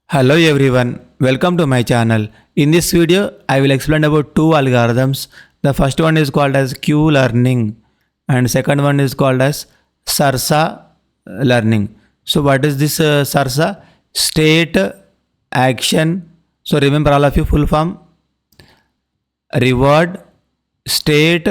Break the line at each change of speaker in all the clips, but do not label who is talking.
Hello everyone, welcome to my channel. In this video, I will explain about two algorithms. The first one is called as Q learning and second one is called as SARSA learning. So what is this SARSA? State action. So remember all of you full form. Reward state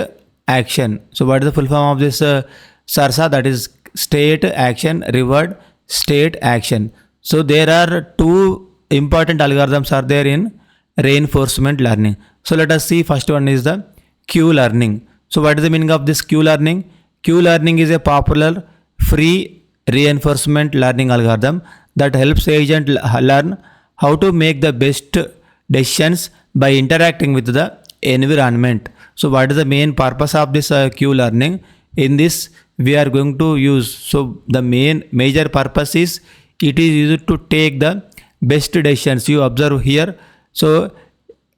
action. So what is the full form of this SARSA? That is state action, reward state action. So there are two important algorithms are there in reinforcement learning. So let us see, first one is the Q learning. So what is the meaning of this Q learning? Q learning is a popular free reinforcement learning algorithm that helps agent learn how to make the best decisions by interacting with the environment. So what is the main purpose of this Q learning? In this we are going to use, so the major purpose is it is used to take the best decisions. You observe here, so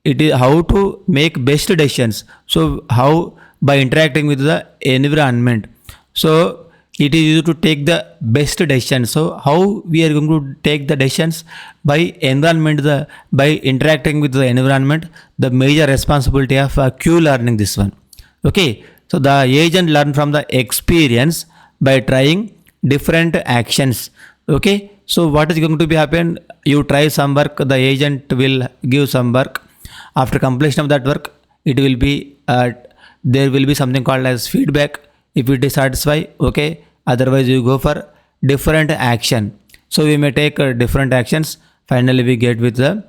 it is how to make best decisions. So how? By interacting with the environment. So it is used to take the best decisions. So how we are going to take the decisions? By environment, by interacting with the environment, the major responsibility of Q learning, this one. Okay, so the agent learn from the experience by trying different actions. Okay, so what is going to be happen? You try some work, the agent will give some work. After completion of that work, it will be there will be something called as feedback. If it is satisfied, okay. Otherwise, you go for different action. So we may take different actions. Finally, we get with the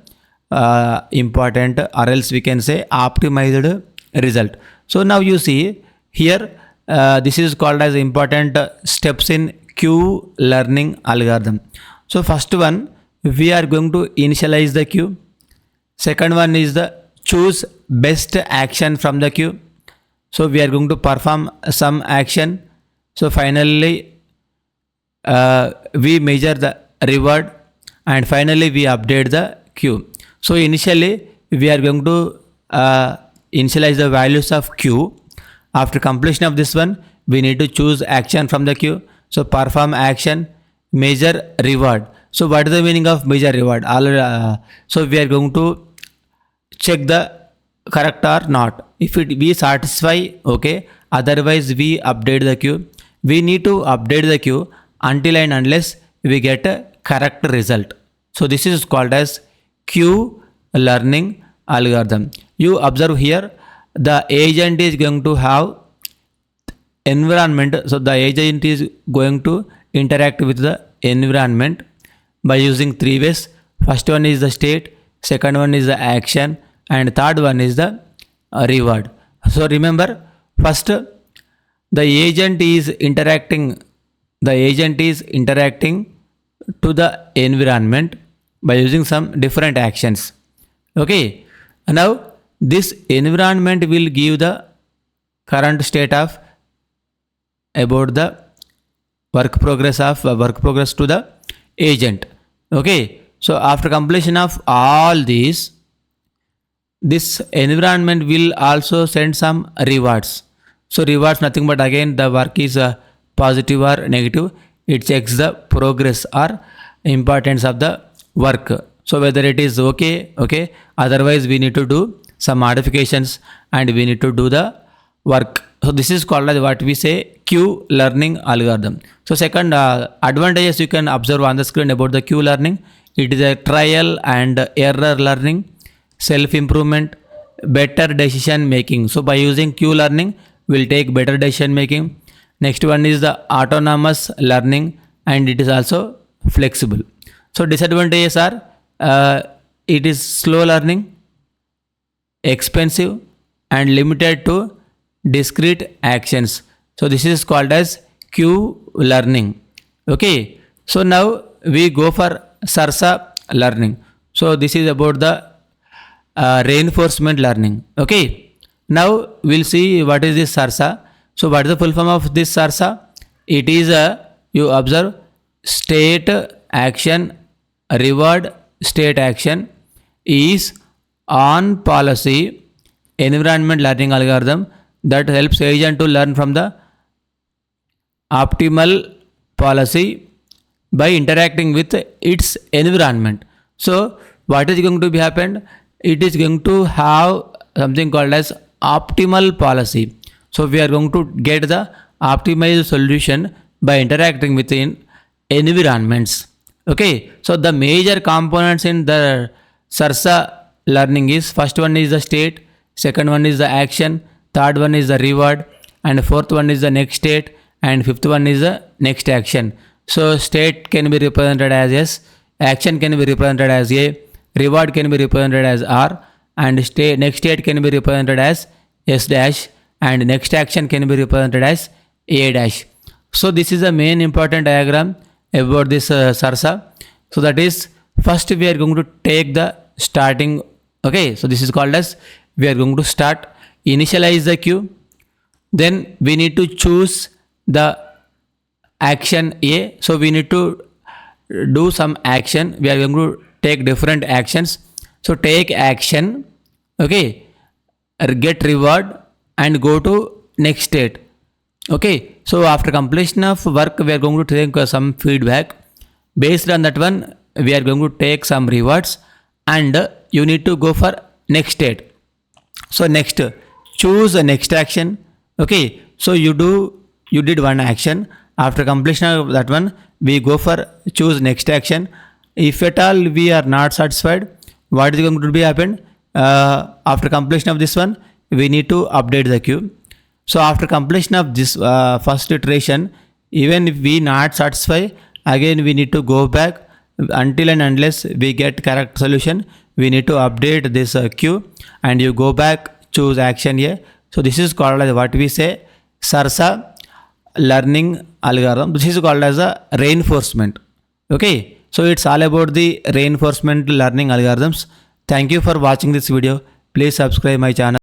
important, or else we can say optimized result. So now you see here, this is called as important steps in Q learning algorithm. So first one, we are going to initialize the queue. Second one is the choose best action from the queue. So we are going to perform some action. So finally, we measure the reward and finally we update the queue. So initially we are going to initialize the values of queue. After completion of this one, we need to choose action from the queue. So perform action, measure reward. So what is the meaning of measure reward? So we are going to check the correct or not. If it be satisfy, okay. Otherwise we update the queue. We need to update the queue until and unless we get a correct result. So this is called as Q learning algorithm. You observe here, the agent is going to have environment. So the agent is going to interact with the environment by using three ways. First one is the state, second one is the action, and third one is the reward. So remember, first the agent is interacting to the environment by using some different actions. Okay, now this environment will give the current state of about the work progress to the agent. Okay, so after completion of all these, this environment will also send some rewards. So rewards nothing but again the work is positive or negative. It checks the progress or importance of the work. So whether it is okay. Otherwise we need to do some modifications and we need to do the work. So this is called as what we say Q learning algorithm. So second advantages you can observe on the screen about the Q learning. It is a trial and error learning, self-improvement, better decision making. So by using Q learning, we'll take better decision making. Next one is the autonomous learning and it is also flexible. So disadvantages are it is slow learning, expensive and limited to discrete actions. So this is called as Q learning. Okay, so now we go for SARSA learning. So this is about the reinforcement learning. Okay, now we'll see what is this SARSA. So what is the full form of this SARSA? It is you observe state action, reward state action is on policy environment learning algorithm that helps agent to learn from the optimal policy by interacting with its environment. So what is going to be happened? It is going to have something called as optimal policy. So we are going to get the optimized solution by interacting within environments. Okay, so the major components in the SARSA learning is, first one is the state, second one is the action, third one is the reward, and fourth one is the next state, and fifth one is the next action. So state can be represented as S, action can be represented as A, reward can be represented as R, and next state can be represented as S dash, and next action can be represented as A dash. So this is the main important diagram about this SARSA. So that is, first we are going to take the starting. Okay, so this is called as, we are going to start, initialize the queue, then we need to choose the action A. So we need to do some action. We are going to take different actions. So take action, okay, get reward, and go to next state. Okay, so after completion of work, we are going to take some feedback. Based on that one, we are going to take some rewards, and you need to go for next state. So next, choose the next action. Okay, so you did one action. After completion of that one, we go for choose next action. If at all we are not satisfied, what is going to be happen? After completion of this one, we need to update the queue. So after completion of this first iteration, even if we not satisfy, again we need to go back until and unless we get correct solution. We need to update this queue, and you go back, choose action here. So this is called as what we say SARSA learning algorithm. This is called as a reinforcement. Okay, so it's all about the reinforcement learning algorithms. Thank you for watching this video. Please subscribe my channel.